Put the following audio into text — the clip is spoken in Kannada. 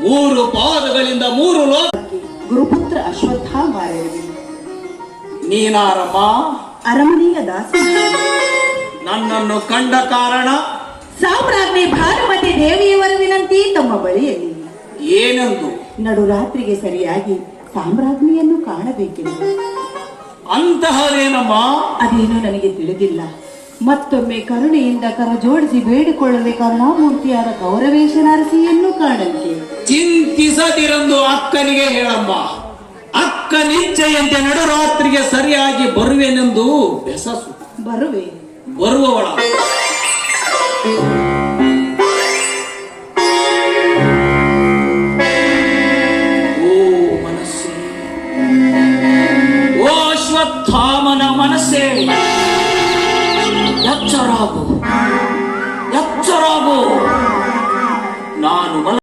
ಮೂರು ಪಾದಗಳಿಂದ ಮೂರು ಲೋಕ ಗುರುಪುತ್ರ ಅಶ್ವತ್ಥಾಮಾರರಿಗೆ ನೀನಾರಮ್ಮ ಅರಮನೆಯ ದಾಸ. ನನ್ನನ್ನು ಕಂಡ ಕಾರಣ ಸಾಮ್ರಾಜ್ಞಿ ಭಾನುಮತಿ ದೇವಿಯವರ ವಿನಂತಿ ತಮ್ಮ ಬಳಿಯಲ್ಲಿ ಏನೆಂದು? ನಡುರಾತ್ರಿಗೆ ಸರಿಯಾಗಿ ಸಾಮ್ರಾಜ್ಞಿಯನ್ನು ಕಾಣಬೇಕೆಂದು. ಅಂತಹದೇನಮ್ಮ? ಅದೇನೋ ನನಗೆ ತಿಳಿದಿಲ್ಲ. ಮತ್ತೊಮ್ಮೆ ಕರುಣೆಯಿಂದ ಕರ ಜೋಡಿಸಿ ಬೇಡಿಕೊಳ್ಳದೆ ಕರುಣಾಮೂರ್ತಿಯಾದ ಗೌರವೇಶನಾರಸಿಯನ್ನು ಕಾಣಲಿಕ್ಕೆ. ಚಿಂತಿಸದಿರಂದು ಅಕ್ಕನಿಗೆ ಹೇಳಮ್ಮ. ಅಕ್ಕ ನಿಶ್ಚಯಂತೆ ನಡುರಾತ್ರಿಗೆ ಸರಿಯಾಗಿ ಬರುವೆನೆಂದು ಬೆಸಸು. ಬರುವೆ. ಬರುವವಳ